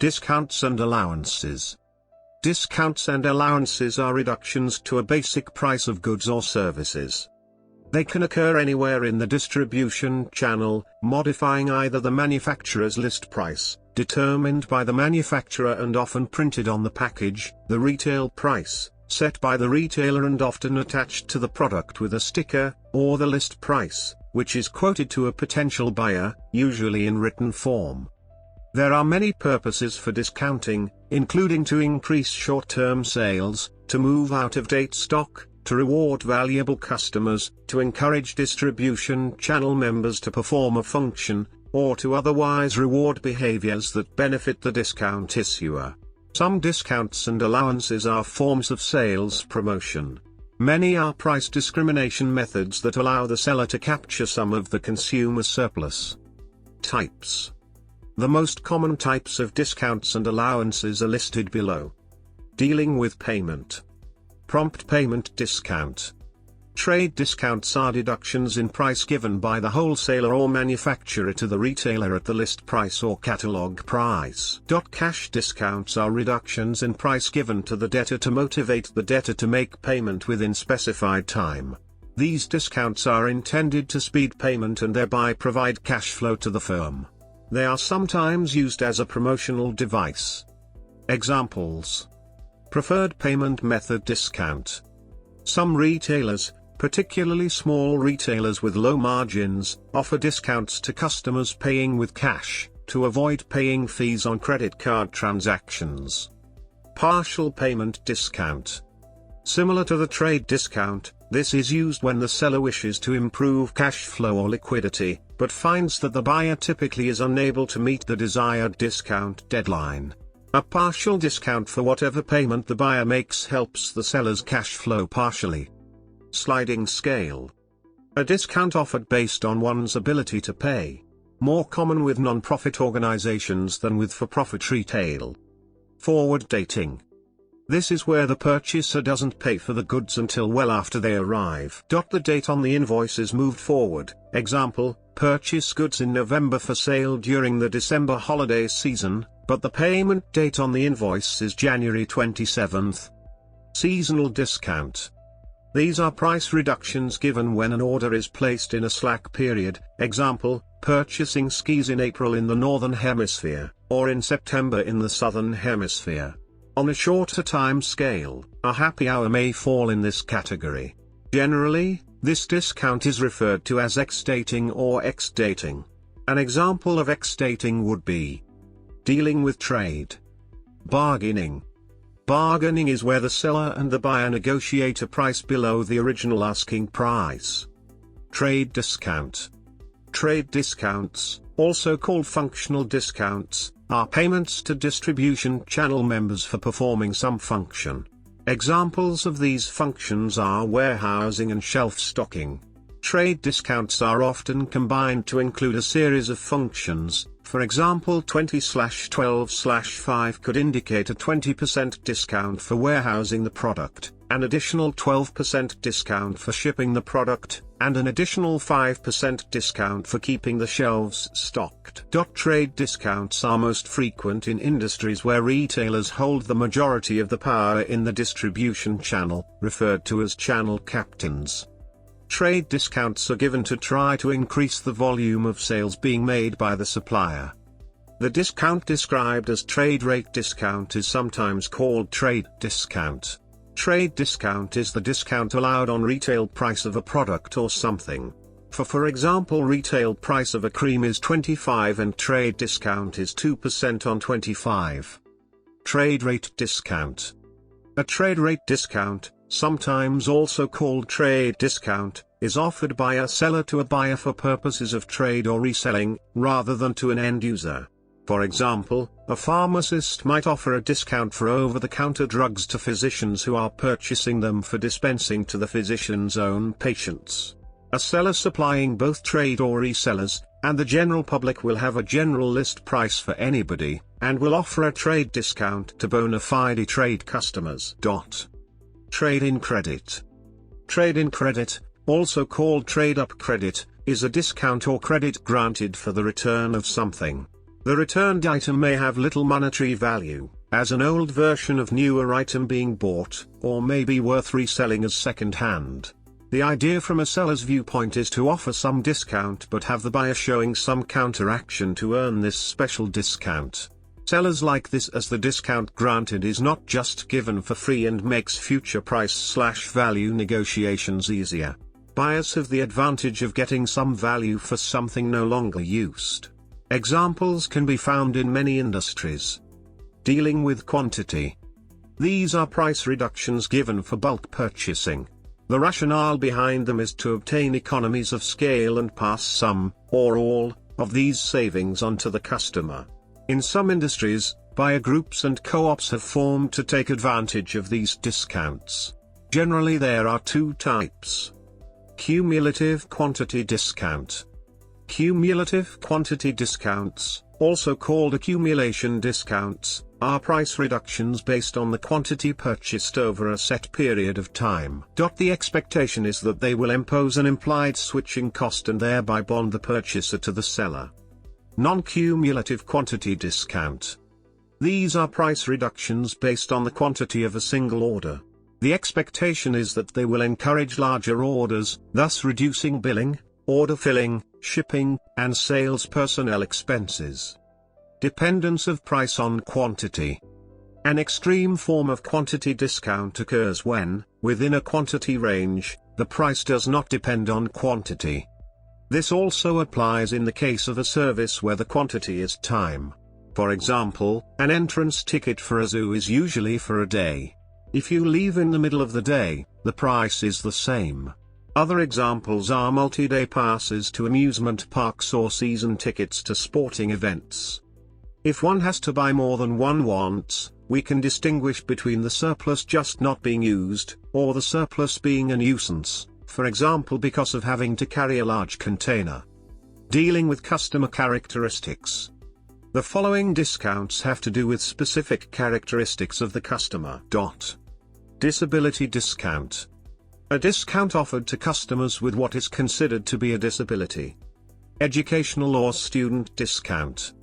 Discounts and allowances. Discounts and allowances are reductions to a basic price of goods or services. They can occur anywhere in the distribution channel, modifying either the manufacturer's list price, determined by the manufacturer and often printed on the package, the retail price, set by the retailer and often attached to the product with a sticker, or the list price, which is quoted to a potential buyer, usually in written form. There are many purposes for discounting, including to increase short-term sales, to move out-of-date stock, to reward valuable customers, to encourage distribution channel members to perform a function, or to otherwise reward behaviors that benefit the discount issuer. Some discounts and allowances are forms of sales promotion. Many are price discrimination methods that allow the seller to capture some of the consumer surplus. Types. The most common types of discounts and allowances are listed below. Dealing with payment. Prompt payment discount. Trade discounts are deductions in price given by the wholesaler or manufacturer to the retailer at the list price or catalog price. Cash discounts are reductions in price given to the debtor to motivate the debtor to make payment within specified time. These discounts are intended to speed payment and thereby provide cash flow to the firm. They are sometimes used as a promotional device. Examples. Preferred payment method discount. Some retailers, particularly small retailers with low margins, offer discounts to customers paying with cash, to avoid paying fees on credit card transactions. Partial payment discount. Similar to the trade discount, this is used when the seller wishes to improve cash flow or liquidity, but finds that the buyer typically is unable to meet the desired discount deadline. A partial discount for whatever payment the buyer makes helps the seller's cash flow partially. Sliding scale. A discount offered based on one's ability to pay. More common with non-profit organizations than with for-profit retail. Forward dating. This is where the purchaser doesn't pay for the goods until well after they arrive. The date on the invoice is moved forward. Example, purchase goods in November for sale during the December holiday season, but the payment date on the invoice is January 27th. Seasonal discount. These are price reductions given when an order is placed in a slack period, example, purchasing skis in April in the Northern Hemisphere, or in September in the Southern Hemisphere. On a shorter time scale, a happy hour may fall in this category. Generally, this discount is referred to as X-dating or X-dating. An example of X-dating would be dealing with trade. Bargaining. Bargaining is where the seller and the buyer negotiate a price below the original asking price. Trade discount. Trade discounts, also called functional discounts, are payments to distribution channel members for performing some function. Examples of these functions are warehousing and shelf stocking. Trade discounts are often combined to include a series of functions. For example, 20/12/5 could indicate a 20% discount for warehousing the product, an additional 12% discount for shipping the product, and an additional 5% discount for keeping the shelves stocked. Trade discounts are most frequent in industries where retailers hold the majority of the power in the distribution channel, referred to as channel captains. Trade discounts are given to try to increase the volume of sales being made by the supplier. The discount described as trade rate discount is sometimes called trade discount. Trade discount is the discount allowed on retail price of a product or something. For example, retail price of a cream is 25 and trade discount is 2% on 25. Trade rate discount. A trade rate discount, sometimes also called trade discount, is offered by a seller to a buyer for purposes of trade or reselling, rather than to an end user. For example, a pharmacist might offer a discount for over-the-counter drugs to physicians who are purchasing them for dispensing to the physician's own patients. A seller supplying both trade or resellers, and the general public will have a general list price for anybody, and will offer a trade discount to bona fide trade customers. Trade-in credit. Trade-in credit, also called trade-up credit, is a discount or credit granted for the return of something. The returned item may have little monetary value, as an old version of newer item being bought, or may be worth reselling as second-hand. The idea from a seller's viewpoint is to offer some discount but have the buyer showing some counteraction to earn this special discount. Sellers like this as the discount granted is not just given for free and makes future price/value negotiations easier. Buyers have the advantage of getting some value for something no longer used. Examples can be found in many industries. Dealing with quantity. These are price reductions given for bulk purchasing. The rationale behind them is to obtain economies of scale and pass some, or all, of these savings on to the customer. In some industries, buyer groups and co-ops have formed to take advantage of these discounts. Generally there are two types. Cumulative quantity discount. Cumulative quantity discounts, also called accumulation discounts, are price reductions based on the quantity purchased over a set period of time. The expectation is that they will impose an implied switching cost and thereby bond the purchaser to the seller. Non-cumulative quantity discount. These are price reductions based on the quantity of a single order. The expectation is that they will encourage larger orders, thus reducing billing, order filling, shipping, and sales personnel expenses. Dependence of price on quantity. An extreme form of quantity discount occurs when, within a quantity range, the price does not depend on quantity. This also applies in the case of a service where the quantity is time. For example, an entrance ticket for a zoo is usually for a day. If you leave in the middle of the day, the price is the same. Other examples are multi-day passes to amusement parks or season tickets to sporting events. If one has to buy more than one wants, we can distinguish between the surplus just not being used, or the surplus being a nuisance, for example because of having to carry a large container. Dealing with customer characteristics. The following discounts have to do with specific characteristics of the customer. Disability discount. A discount offered to customers with what is considered to be a disability. Educational or student discount.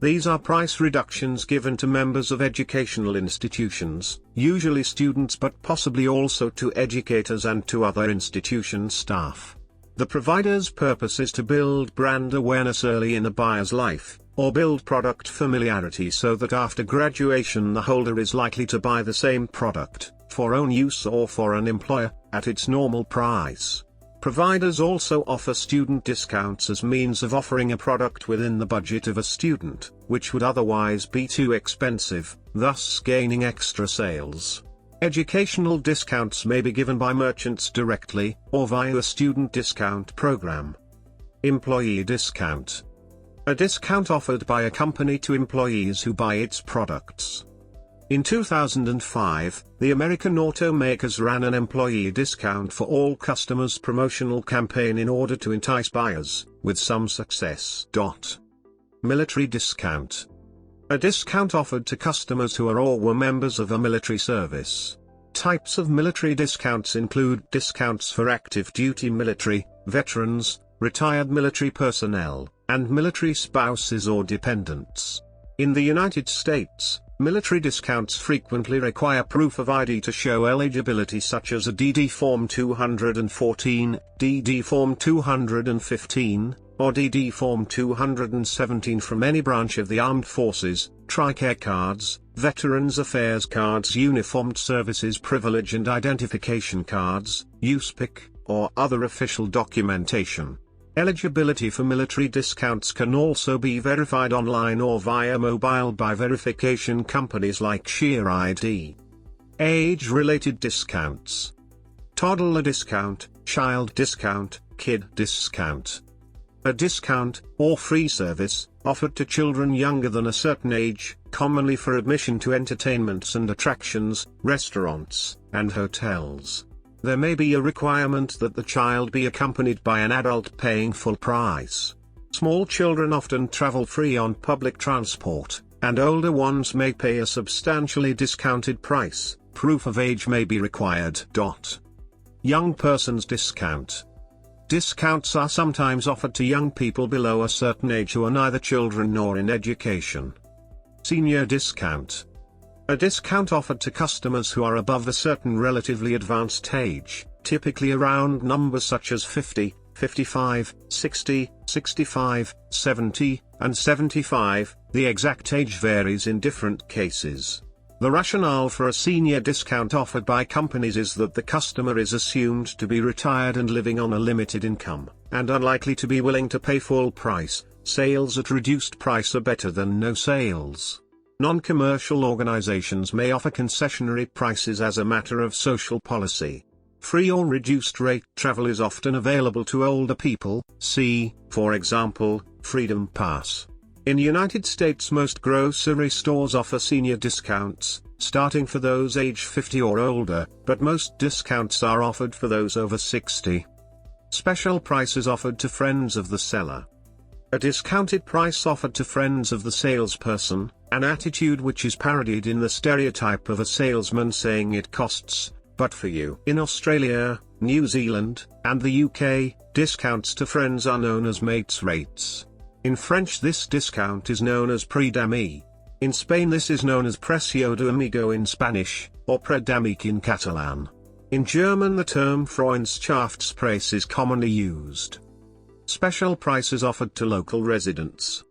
These are price reductions given to members of educational institutions, usually students but possibly also to educators and to other institution staff. The provider's purpose is to build brand awareness early in a buyer's life, or build product familiarity so that after graduation the holder is likely to buy the same product, for own use or for an employer, at its normal price. Providers also offer student discounts as means of offering a product within the budget of a student, which would otherwise be too expensive, thus gaining extra sales. Educational discounts may be given by merchants directly, or via a student discount program. Employee discount. A discount offered by a company to employees who buy its products. In 2005, the American automakers ran an employee discount for all customers promotional campaign in order to entice buyers, with some success. Military discount. A discount offered to customers who are or were members of a military service. Types of military discounts include discounts for active duty military, veterans, retired military personnel, and military spouses or dependents. In the United States, military discounts frequently require proof of ID to show eligibility such as a DD Form 214, DD Form 215, or DD Form 217 from any branch of the armed forces, TRICARE cards, Veterans Affairs cards, Uniformed Services Privilege and Identification cards, USPIC, or other official documentation. Eligibility for military discounts can also be verified online or via mobile by verification companies like SheerID. Age-related discounts. Toddler discount, child discount, kid discount. A discount, or free service, offered to children younger than a certain age, commonly for admission to entertainments and attractions, restaurants, and hotels. There may be a requirement that the child be accompanied by an adult paying full price. Small children often travel free on public transport, and older ones may pay a substantially discounted price. Proof of age may be required. Young person's discount. Discounts are sometimes offered to young people below a certain age who are neither children nor in education. Senior discount. A discount offered to customers who are above a certain relatively advanced age, typically around numbers such as 50, 55, 60, 65, 70, and 75, the exact age varies in different cases. The rationale for a senior discount offered by companies is that the customer is assumed to be retired and living on a limited income, and unlikely to be willing to pay full price. Sales at reduced price are better than no sales. Non-commercial organizations may offer concessionary prices as a matter of social policy. Free or reduced rate travel is often available to older people, see, for example, Freedom Pass. In the United States, most grocery stores offer senior discounts, starting for those age 50 or older, but most discounts are offered for those over 60. Special prices offered to friends of the seller. A discounted price offered to friends of the salesperson, an attitude which is parodied in the stereotype of a salesman saying it costs, but for you. In Australia, New Zealand, and the UK, discounts to friends are known as mates rates. In French, this discount is known as prix d'ami. In Spain, this is known as precio de amigo in Spanish, or prix d'amic in Catalan. In German, the term Freundschaftspreis is commonly used. Special prices offered to local residents.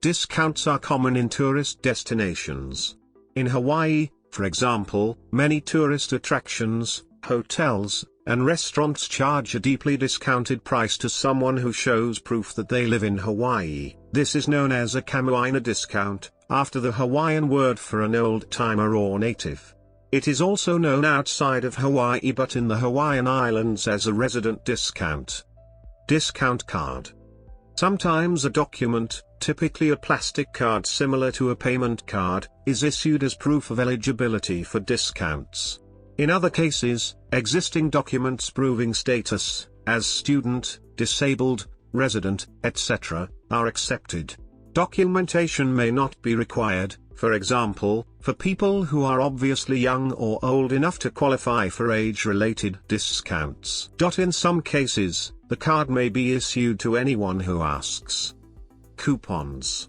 Discounts are common in tourist destinations. In Hawaii, for example, many tourist attractions, hotels, and restaurants charge a deeply discounted price to someone who shows proof that they live in Hawaii. This is known as a kamuaina discount, after the Hawaiian word for an old-timer or native. It is also known outside of Hawaii but in the Hawaiian Islands as a resident discount. Discount card. Sometimes a document, typically a plastic card similar to a payment card, is issued as proof of eligibility for discounts. In other cases, existing documents proving status, as student, disabled, resident, etc., are accepted. Documentation may not be required, for example, for people who are obviously young or old enough to qualify for age-related discounts. In some cases, the card may be issued to anyone who asks. Coupons.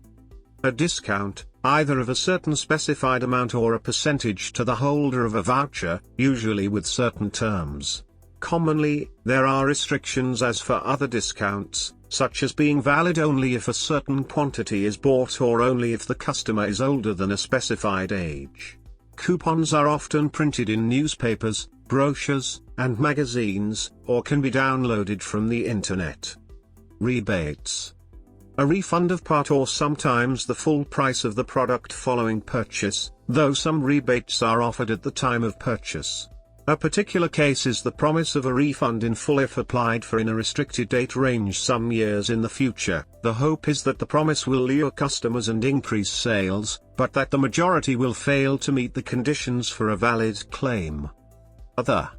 A discount, either of a certain specified amount or a percentage to the holder of a voucher, usually with certain terms. Commonly, there are restrictions as for other discounts, such as being valid only if a certain quantity is bought or only if the customer is older than a specified age. Coupons are often printed in newspapers, brochures, and magazines, or can be downloaded from the internet. Rebates. A refund of part or sometimes the full price of the product following purchase, though some rebates are offered at the time of purchase. A particular case is the promise of a refund in full if applied for in a restricted date range some years in the future. The hope is that the promise will lure customers and increase sales, but that the majority will fail to meet the conditions for a valid claim. Other.